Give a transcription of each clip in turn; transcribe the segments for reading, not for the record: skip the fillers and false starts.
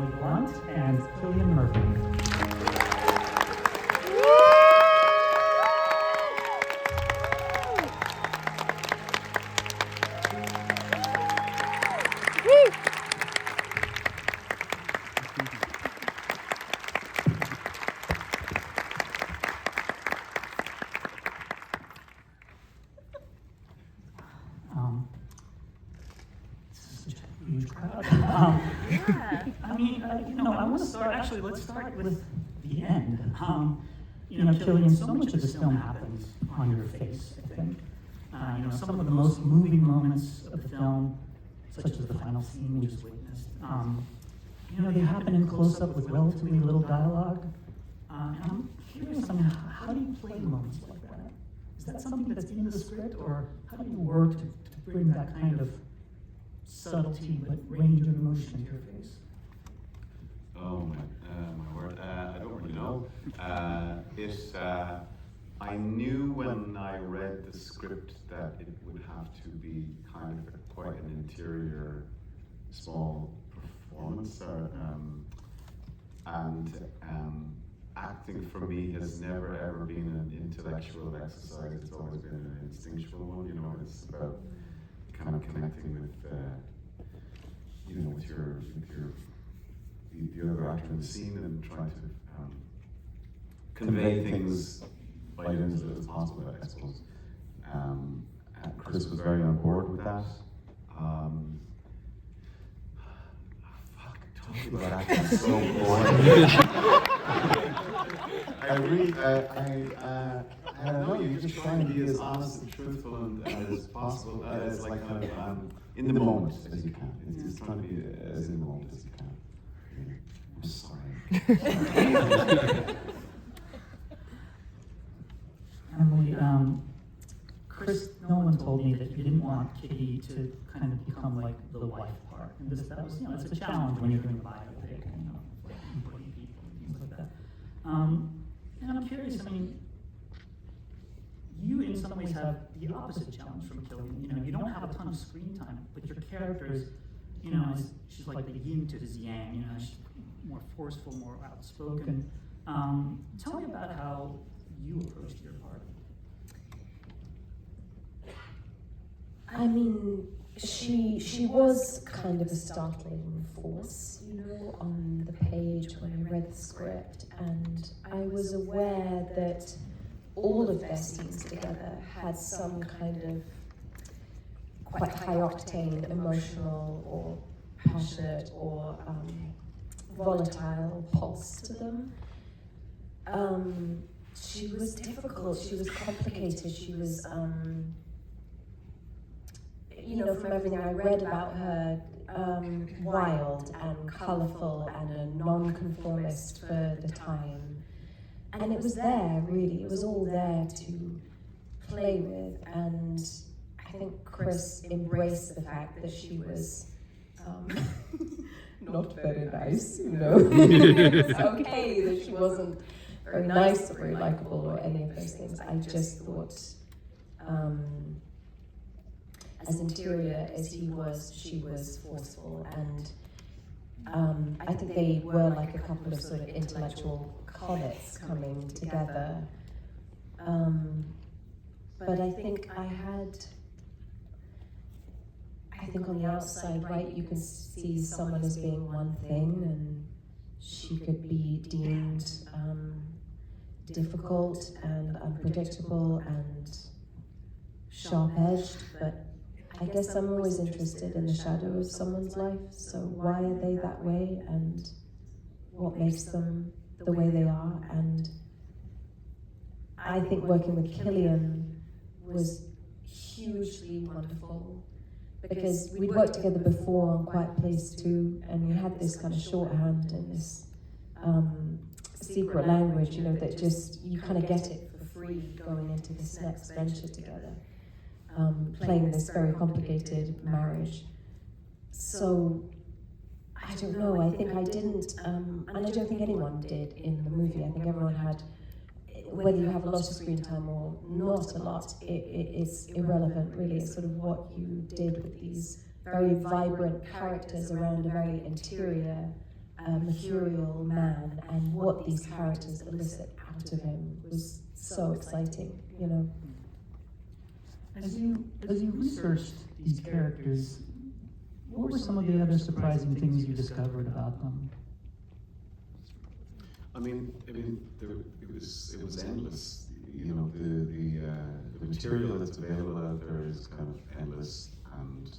Blunt and Cillian Murphy. Huge crowd. I want to start, actually, let's start with the end. Cillian, so much of this film happens on your face, I think. Some of the most moving moments of the film, such as the final scene we just witnessed, they happen in close-up with relatively little dialogue. And I'm curious, how do you play moments like that? Is that something that's in the script, or how do you work to bring that kind of subtlety but range of emotion to your face? Oh my word! I don't really know. I knew when I read the script that it would have to be kind of quite an interior, small performance. Acting for me has never ever been an intellectual exercise. It's always been an instinctual one. It's about kind of connecting with the other actor in the scene and trying to convey things quite as possible, I suppose. Chris was very on board with that. Talking about acting is so boring. I don't know, you just try and be as honest and truthful and as possible, as like kind of in the moment as you can. It's just trying to be as in the moment as you can. I'm sorry. Emily, Nolan told me that you didn't want Kitty to kind of become like the wife part. And that was, it's a challenge when you're doing a biopic, like important people and things like that. And I'm curious, you in some ways have the opposite challenge from Cillian. You don't have a ton of screen time, but your character is, she's like the yin to his yang. She's more forceful, more outspoken. Tell me about how you approached your part. She was kind of a startling force, on the page when I read the script, and I was aware that all of their scenes together had some kind of quite high-octane, emotional or passionate or volatile pulse to them. She was difficult, she was complicated, she was, from everything I read about her, wild and colourful and a non-conformist for the time. And it was there, really, it was all there to play with, and I think Chris embraced the fact that she was not very nice, It's okay that she wasn't very nice or very likable or any of those things. I just thought, as interior as he was, she was forceful, and I think they were like a couple of sort of intellectual comets coming together. But I think on the outside, right, you can see someone as being one thing, and she could be deemed difficult and unpredictable and sharp-edged, but I guess I'm always interested in the shadow of someone's life, so why are they that way, and what makes them the way they are? And I think working with Cillian was hugely wonderful, because we'd worked together before on Quiet Place too, and we had this kind of shorthand and this secret language, that just, you kind of get it for free going into this next venture together. Playing this very complicated marriage. So, I don't know, I think I didn't, and I don't think anyone did in the movie. I think everyone had, whether you have a lot of screen time or not a lot, it's irrelevant, really. It's sort of what you did with these very vibrant characters around a very interior mercurial man, and what these characters elicit out of him was so exciting, you know. As you researched these characters, what were some of the other surprising things you discovered about them? I mean, it was endless. You know, the material that's available out there is kind of endless, and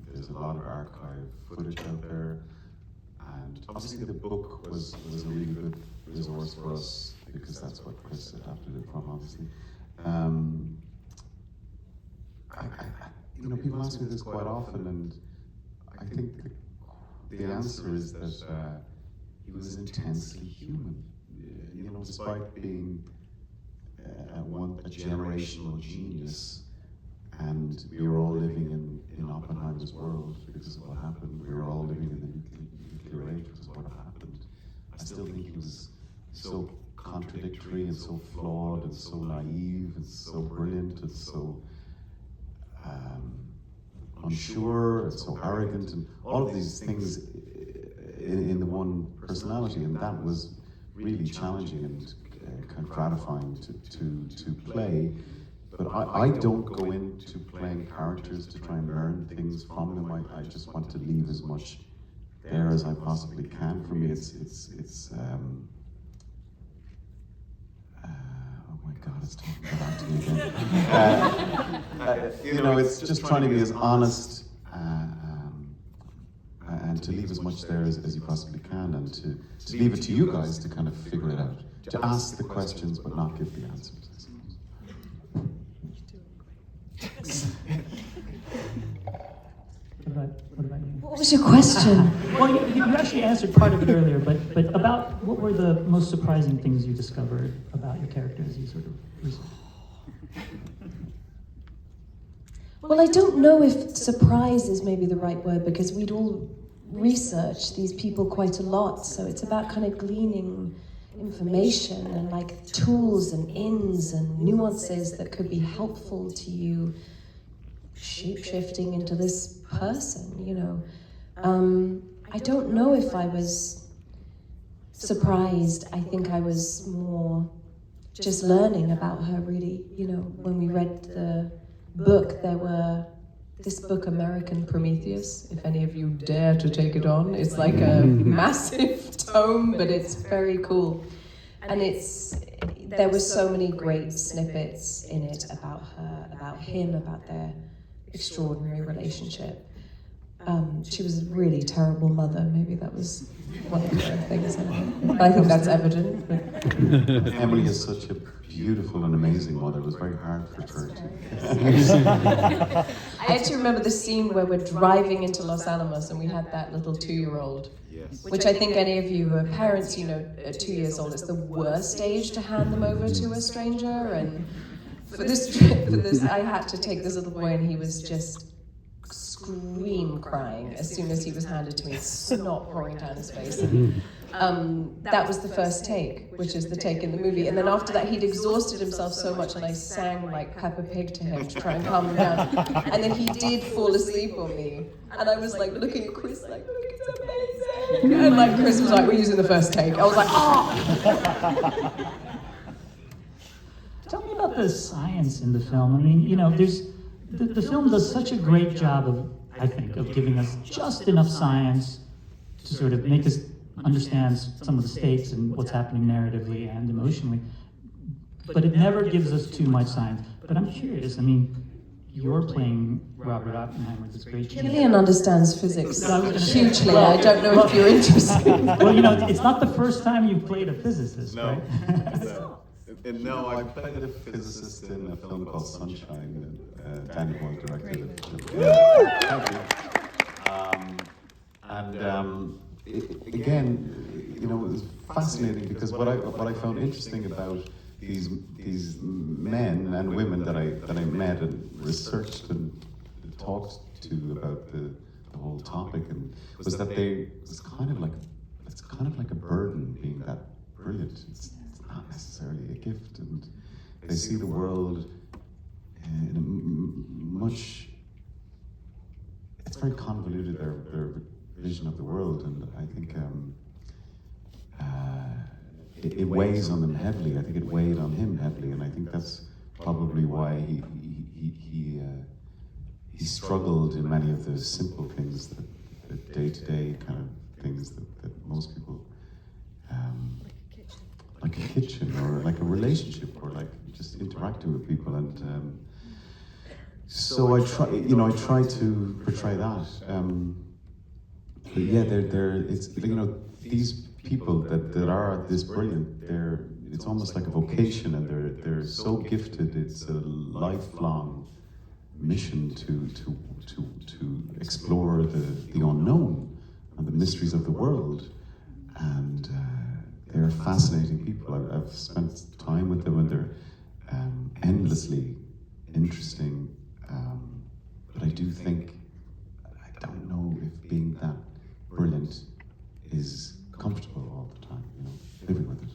there's a lot of archive footage out there. And obviously, the book was a really good resource for us because that's what Chris adapted it from, obviously. You know, people ask me this quite often, and I think the answer is that he was intensely human. You know, despite being a generational genius, and we were all living in Oppenheimer's world because of what happened. We were all living in the nuclear age because of what happened. I still think he was so contradictory and so flawed and so naive and so brilliant and so unsure and so arrogant and all of these things in the one personality, and that was really challenging and kind of gratifying to play. But I don't go into playing characters to try and learn things from them. I just want to leave as much there as I possibly can. For me, oh my God, it's talking about acting again. You know, it's just trying to be as honest and to leave as much there as you possibly can, and to leave it to you guys to kind of figure it out. To ask the questions but not give the answers, I suppose. What about you? What was your question? Well, you actually answered part of it earlier, but about what were the most surprising things you discovered about your character as you sort of researched? Well, I don't know if surprise is maybe the right word, because we'd all researched these people quite a lot, so it's about kind of gleaning information and like tools and ins and nuances that could be helpful to you shape-shifting into this person, you know. I don't know if I was surprised. I think I was more just learning about her, really. You know, when we read the book, there were this book, American Prometheus, if any of you dare to take it on. It's like a massive tome, but it's very cool. And there were so many great snippets in it about her, about him, about their extraordinary relationship. She was a really terrible mother. Maybe that was one of the things. I think that's evident. Emily is such a beautiful and amazing mother. It was very hard for her to. I actually remember the scene where we're driving into Los Alamos and we had that little 2-year-old. Yes. Which I think any of you are parents, you know, at 2 years old, it's the worst age to hand them over to a stranger. And for this, I had to take this little boy, and he was just scream crying as soon as he was handed to me, snot pouring down his face. That was the first take, which is the take in the movie. And then after that, he'd exhausted himself so much, and I sang like Peppa Pig to him to try and calm him down. And then he did fall asleep on me, and I was like looking at Chris like, look, it's amazing. And like Chris was like, we're using the first take. I was like, oh. Tell me about the science in the film. I mean, you know, the film does such a great job of, I think, of giving us just enough science to sort of make us understand some of the stakes and what's happening narratively and emotionally. But it never gives us too much science. But I'm curious, I mean, you're playing Robert Oppenheimer, this great genius. Cillian understands physics hugely. Well, I don't know if you're interested. Well, you know, it's not the first time you've played a physicist, No. right? No, I played a physicist in a film called Sunshine that Danny Boyle directed it. Thank you. Again, you know, it was fascinating because what I found interesting about these men and women that I met and researched and talked to about the whole topic, and was that it's kind of like a burden being that brilliant. It's not necessarily a gift, and they see the world in a much. It's very convoluted, their vision of the world, and I think it weighs on them heavily. I think it weighed on him heavily, and I think that's probably why he struggled in many of the simple things, the day-to-day kind of things that most people, like a kitchen or like a relationship or like just interacting with people. And so I try to portray that. But yeah, it's, you know, these people that are this brilliant, it's almost like a vocation, and they're so gifted. It's a lifelong mission to explore the unknown and the mysteries of the world, and they're fascinating people. I've spent time with them, and they're endlessly interesting. But I do think, I don't know if being that brilliant is comfortable all the time, you know, living with it.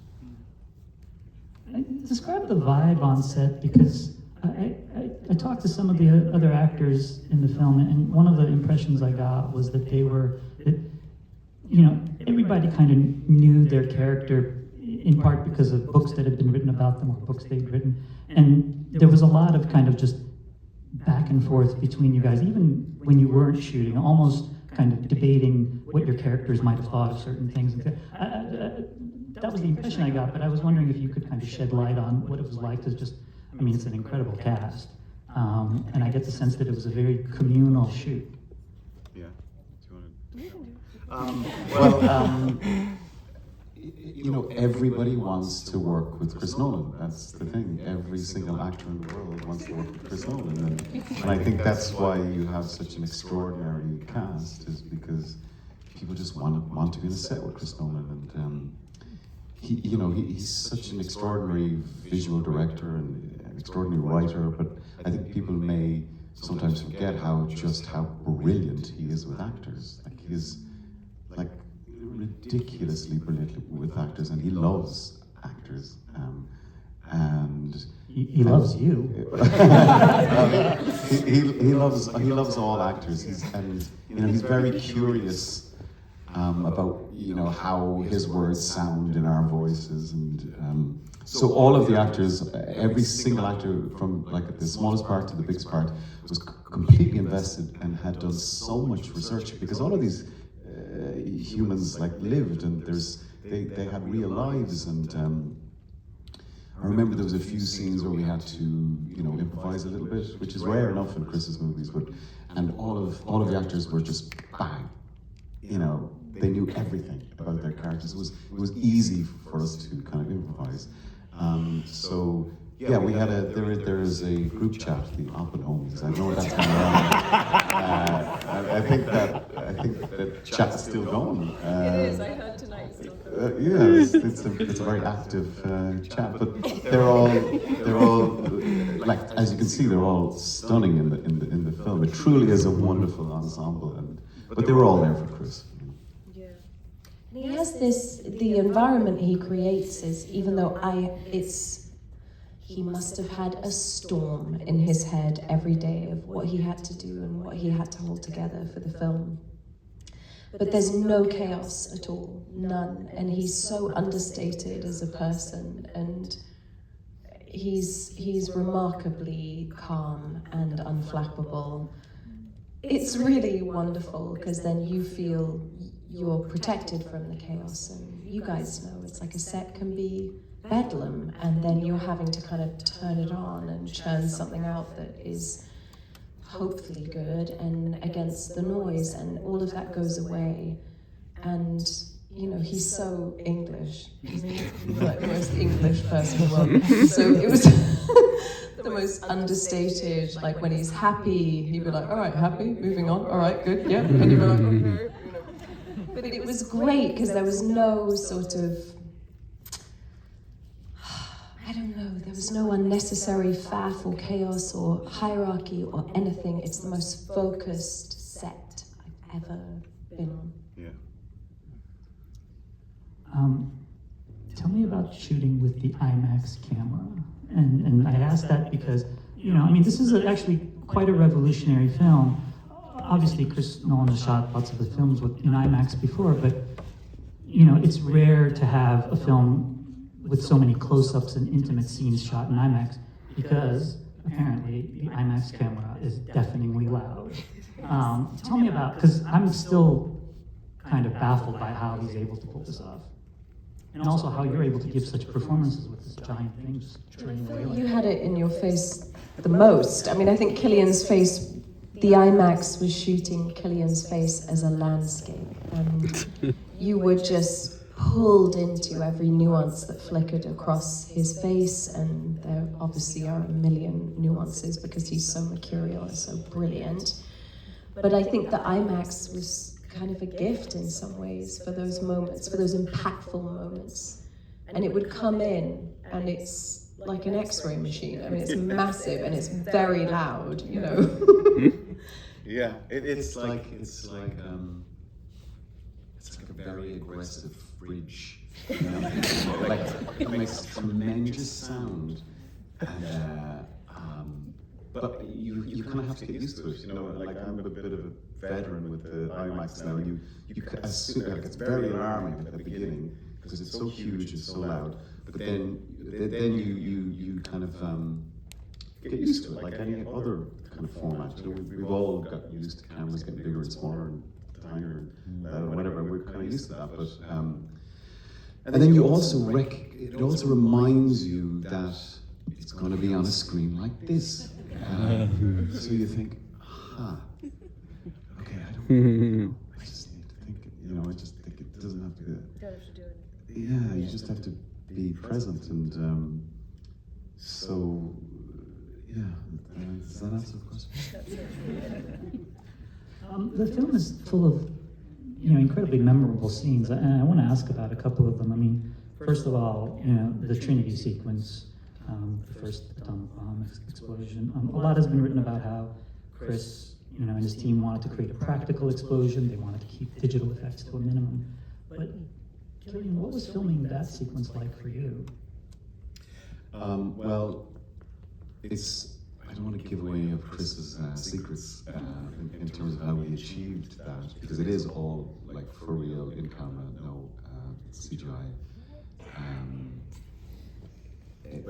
Describe the vibe on set, because I talked to some of the other actors in the film, and one of the impressions I got was that you know, everybody kind of knew their character in part because of books that had been written about them or books they'd written, and there was a lot of kind of just back and forth between you guys, even when you weren't shooting, almost kind of debating what your characters might have thought of certain things. That was the impression I got, but I was wondering if you could kind of shed light on what it was like to just, I mean, it's an incredible cast, and I get the sense that it was a very communal shoot. Yeah, do you want to? You know, everybody wants to work with Chris Nolan. That's the thing. Every single actor in the world wants to work with Chris Nolan, and I think that's why you have such an extraordinary cast, is because people just want to be in a set with Chris Nolan, and he's such an extraordinary visual director and an extraordinary writer. But I think people may sometimes forget how brilliant he is with actors. Like, he is like ridiculously brilliant with actors, and he loves actors, and he loves you. he loves all actors. He's very curious about, you know, how his words sound in our voices, and so all of the actors, every single actor, from like the smallest part to the biggest part, was completely invested and had done so much research, because all of these humans like lived, and they had real lives, and I remember there was a few scenes where we had to, you know, improvise a little bit, which is rare enough in Chris's movies, and all of the actors were just bang, you know, they knew everything about their characters. It was easy for us to kind of improvise. So yeah, we had there is a group chat, the Oppenheimers. I know that's been around. I think that chat is still going. It is. I heard tonight it's still going. Yeah, it's a very active chat. But they're all like, as you can see, they're all stunning in the film. It truly is a wonderful ensemble, but they were all there for Chris. Yeah. And he has the environment he creates is, even though he must have had a storm in his head every day of what he had to do and what he had to hold together for the film. But there's no chaos at all, none. And he's so understated as a person, and he's remarkably calm and unflappable. It's really wonderful, because then you feel you're protected from the chaos, and you guys know it's like a set can be bedlam, and then you're having to kind of turn it on and churn something out that is hopefully good and against the noise, and all of that goes away. And you know, he's so English. He's like the most English person in the world. So it was the most understated, like when he's happy, he'd be like, all right, happy, moving on, all right, good, yeah. And you'd be like, okay, you know. But it was great, because there was no sort of, I don't know, there was no unnecessary faff or chaos or hierarchy or anything. It's the most focused set I've ever been on. Yeah. Tell me about shooting with the IMAX camera. And I ask that because, you know, I mean, this is actually quite a revolutionary film. Obviously, Chris Nolan has shot lots of the films in IMAX before, but, you know, it's rare to have a film with so many close-ups and intimate scenes shot in IMAX, because apparently the IMAX camera is deafeningly loud. Tell me about, because I'm still kind of baffled by how he's able to pull this off. And also how you're able to give such performances with this giant thing just turning away. You had it in your face the most. I mean, I think Cillian's face, the IMAX was shooting Cillian's face as a landscape. And you were just pulled into every nuance that flickered across his face, and there obviously are a million nuances because he's so mercurial and so brilliant. But I think the IMAX was kind of a gift in some ways for those moments, for those impactful moments. And it would come in, and it's like an X-ray machine. I mean, it's massive and it's very loud, you know. Yeah, it's like a very aggressive bridge. You know? Like it makes tremendous sound, and but you kind of have to get used to it. You know, like I'm a bit of a veteran with the IMAX now. You like it's very alarming at the beginning because it's so huge and so loud. But then you kind of get used to it, like any other kind of format. You know, we've all got used to cameras getting bigger and smaller and tinier and whatever. We're kind of used to that, but and then you also it also reminds you that it's going to be on a screen like this. So you think, okay, I don't know. I just need to think. You know, I just think it doesn't have to be. Don't have to do it. Yeah, you just have to be present, and so yeah. Does that answer the question? The film is full of, incredibly memorable scenes, and I want to ask about a couple of them. I mean, first of all, the Trinity sequence, the first atomic bomb explosion. A lot has been written about how Chris, and his team wanted to create a practical explosion. They wanted to keep digital effects to a minimum. But Cillian, what was filming that sequence like for you? Well, I don't want to give away any of Chris's secrets in terms of how we achieved that, because it is all like for real, in camera, no CGI.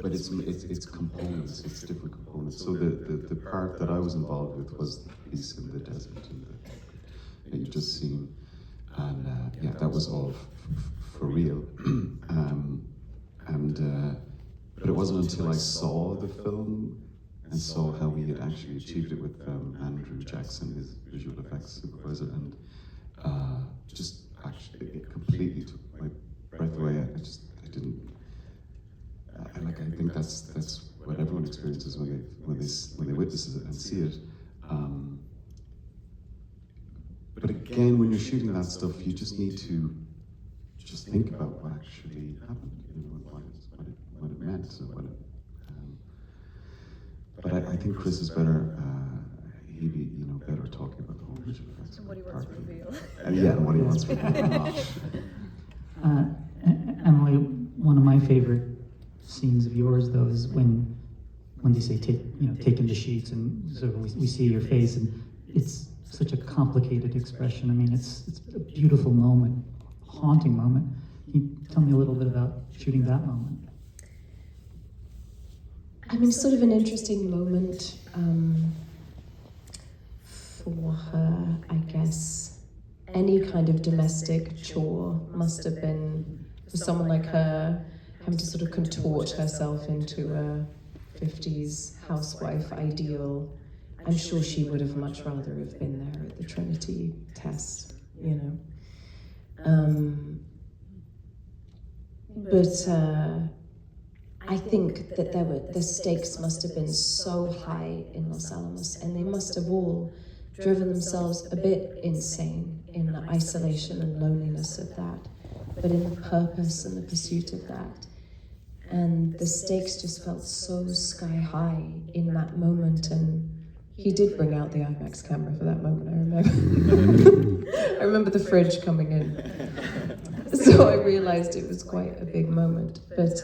But it's components, it's different components. So the part that I was involved with was the piece in the desert that you just seen, and yeah, that was all for real. But it wasn't until I saw the film and saw how we had actually achieved it with Andrew Jackson, his visual effects supervisor, and just actually it completely took my breath away. I didn't. I think that's what everyone experiences when they witness it and see it. But again, when you're shooting that stuff, you just need to just think about what actually happened, what it meant, but I think Chris is better. He'd be, better talking about the whole visual effects. And what he wants to reveal. And what he wants to reveal. Emily, one of my favorite scenes of yours, though, is when they say take in the sheets, and so we see your face, and it's such a complicated expression. I mean, it's a beautiful moment, haunting moment. Can you tell me a little bit about shooting that moment? I mean, sort of an interesting moment for her, I guess. Any kind of domestic chore must have been, for someone like her, having to sort of contort herself into a 50s housewife ideal. I'm sure she would have much rather have been there at the Trinity test, But I think that the stakes must have been so high in Los Alamos, and they must have all driven themselves a bit insane in the isolation and loneliness of that, but in the purpose and the pursuit of that. And the stakes just felt so sky high in that moment, and he did bring out the IMAX camera for that moment, I remember. I remember the fridge coming in. So I realized it was quite a big moment. But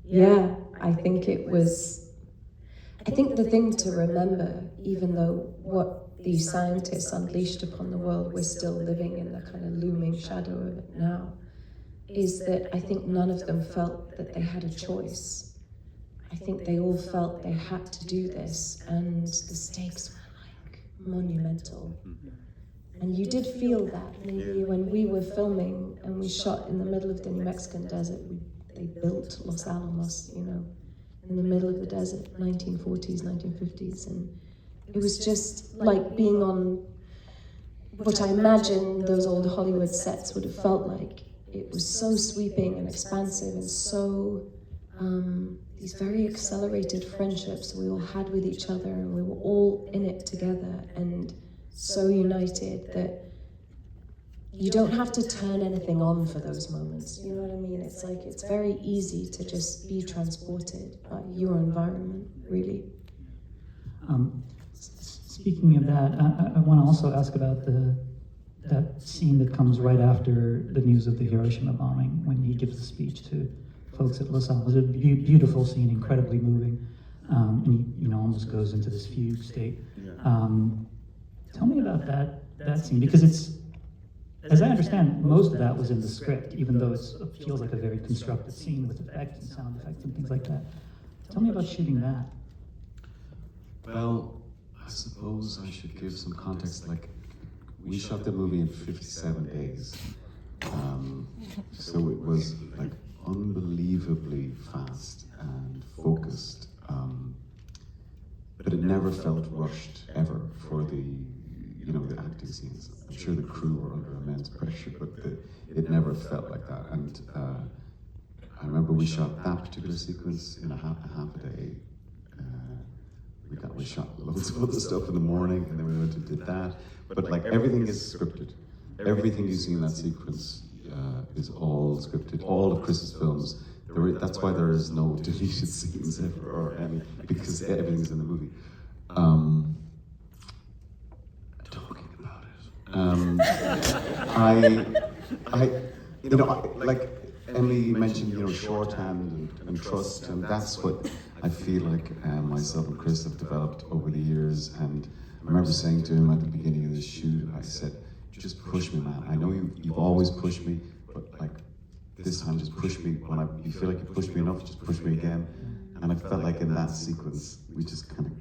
yeah, I think the thing to remember, even though what these scientists unleashed upon the world, we're still living in the kind of looming shadow of it now. is that I think none of them felt that they had a choice. I think they all felt they had to do this, and the stakes were like monumental. And you did feel that maybe when we were filming and we shot in the middle of the New Mexican desert. They built Los Alamos, you know, in the middle of the desert, 1940s, 1950s, and it was just like being on what I imagine those old Hollywood sets would have felt like. It was so sweeping and expansive, and so these very accelerated friendships we all had with each other, and we were all in it together and so united that you don't have to turn anything on for those moments. You know what I mean? It's like, it's very easy to just be transported by your environment, really. Speaking of that, I want to also ask about that scene that comes right after the news of the Hiroshima bombing, when he gives the speech to folks at Los Alamos. It's a beautiful scene, incredibly moving, and he, almost goes into this fugue state. Tell me about that scene, because it's, as I understand, most of that was in the script, even though it feels like a very constructed scene with effects and sound effects and things like that. Tell me about shooting that. Well, I suppose I should give some context. Like, we shot the movie in 57 days. So it was like unbelievably fast and focused. But it never felt rushed ever for the acting scenes. I'm sure the crew were under immense pressure, but it never felt like that. And I remember we shot that particular sequence in a half a day. We shot loads of other stuff in the morning, and then we went and did that. But like, everything is scripted. Everything you see in that sequence is all scripted. All of Chris's films, that's why there is no deleted scenes ever, or any, because everything's in the movie. Talking about it, like Emily mentioned, shorthand and trust, and that's what I feel like myself and Chris have developed over the years. And I remember saying to him at the beginning of the shoot, I said, "Just push me, man. I know you've always pushed me, but like, this time just push me. When you feel like you pushed me enough, just push me again." And I felt like in that sequence, we just kind of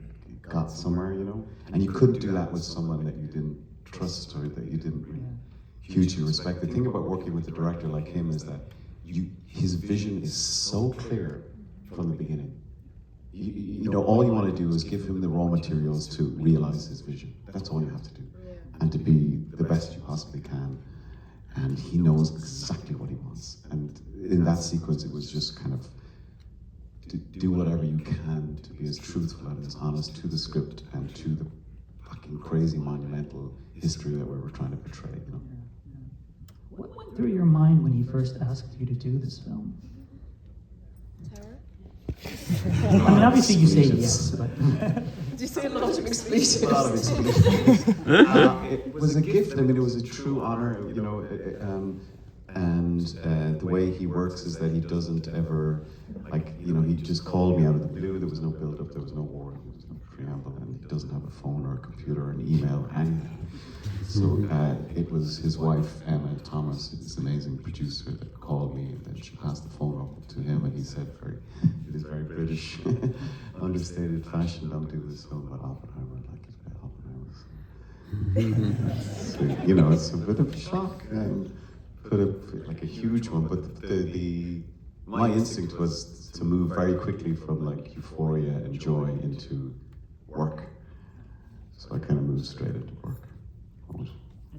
got somewhere, And you couldn't do that with someone that you didn't trust or that you didn't really hugely respect. The thing about working with a director like him is that his vision is so clear from the beginning. All you want to do is give him the raw materials to realize his vision. That's all you have to do. And to be the best you possibly can. And he knows exactly what he wants. And in that sequence, it was just kind of to do whatever you can to be as truthful and as honest to the script and to the fucking crazy monumental history that we were trying to portray, What went through your mind when he first asked you to do this film? Terror? I mean, obviously you say yes, but... Did you say a lot of expletives? A lot of expletives. It was a gift. I mean, it was a true honor, and the way he works is that he doesn't ever, he just called me out of the blue. There was no build-up, there was no war, there was no preamble, and he doesn't have a phone or a computer or an email or anything. So it was his wife, Emma Thomas, this amazing producer, that called me, and then she passed the phone up to him, and he said, it is very British, understated fashion, don't do this film about Oppenheimer. I'd like it about Oppenheimer. So, it's a bit of a shock, like a huge one, but my instinct was to move very quickly from like euphoria and joy into work. So I kind of moved straight into work.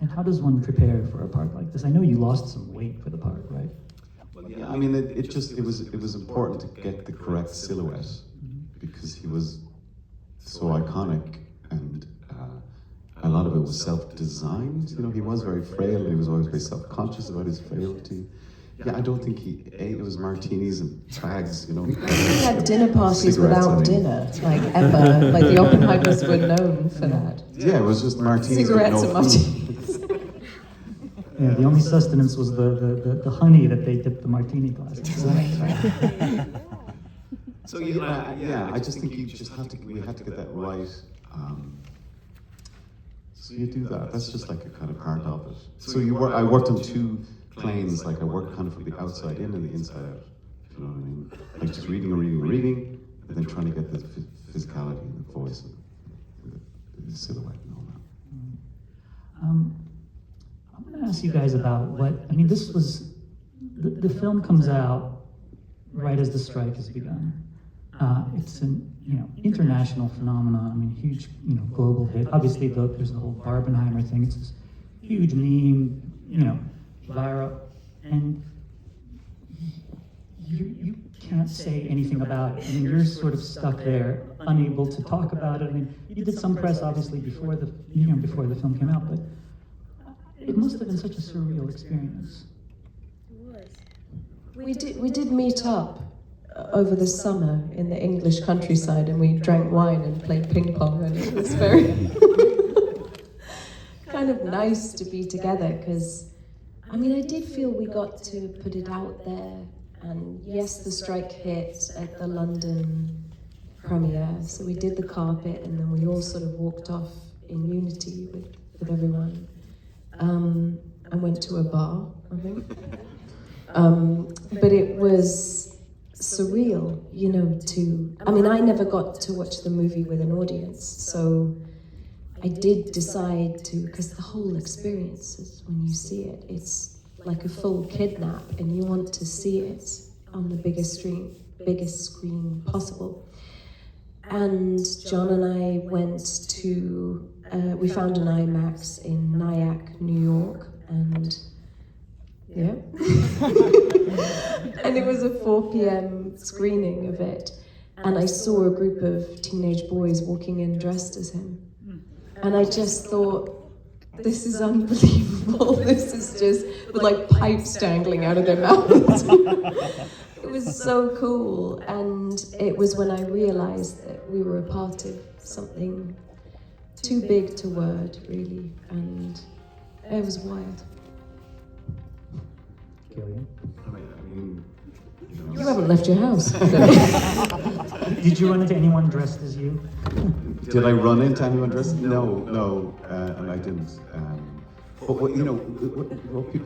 And how does one prepare for a part like this? I know you lost some weight for the part, right? Well, yeah, I mean, it was important to get the correct silhouette, because he was so iconic, and a lot of it was self-designed. He was very frail, and he was always very self-conscious about his frailty. Yeah, I don't think he ate. It was martinis and fags, He had dinner parties without dinner, like ever. Like the Oppenheimers were known for that. Yeah, it was just martinis Cigarettes with and no food. martinis. Yeah, the only sustenance was the honey that they dipped the martini glass in. So I just think we had to get that right. So you do that. That's just like a kind of part of it. So I worked on 2 planes, like I work kind of from the outside in and the inside out, if you know what I mean. Like just reading, and then trying to get the physicality and the voice and the silhouette and all that. I'm going to ask you guys about this was, the film comes out right as the strike has begun. It's an international phenomenon. I mean, huge global hit. Obviously, there's the whole Barbenheimer thing. It's this huge meme, viral, and you can't say anything about it. I mean, you're sort of stuck there, unable to talk about it. I mean, you did some press, obviously, before the film came out, but it must have been such a surreal experience. We did meet up over the summer in the English countryside, and we drank wine and played ping pong, and it was very kind of nice to be together, because I did feel we got to put it out there. And yes, the strike hit at the London premiere, so we did the carpet, and then we all sort of walked off in unity with everyone. I went to a bar, I think. But it was surreal, I never got to watch the movie with an audience, so I did decide to, because the whole experience is, when you see it, it's like a full kidnap, and you want to see it on the biggest screen possible. And John and I went to, we found an IMAX in Nyack, New York, and yeah. And it was a 4 p.m. screening of it, and I saw a group of teenage boys walking in dressed as him. And I just thought, this is unbelievable. This is just with like pipes dangling out of their mouths. It was so cool. And it was when I realized that we were a part of something too big to word, really. And it was wild. Cillian? You haven't left your house. Did you run into anyone dressed as you? Did I run into anyone dressed? No, and I didn't. But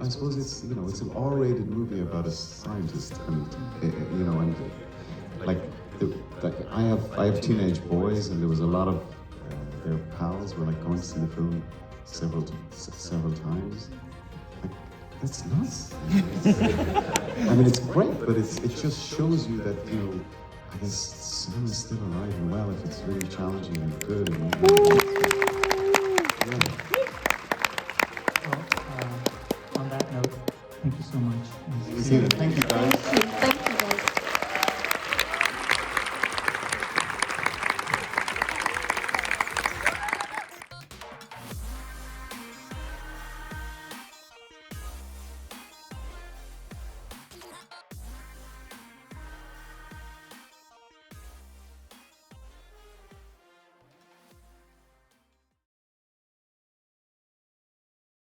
I suppose it's it's an R-rated movie about a scientist, and I have teenage boys, and there was a lot of their pals were like going to see the film several times. That's nuts. It's great, but it just shows you that I guess cinema is still alive and well if it's really challenging and good. Well, on that note, thank you so much. See you.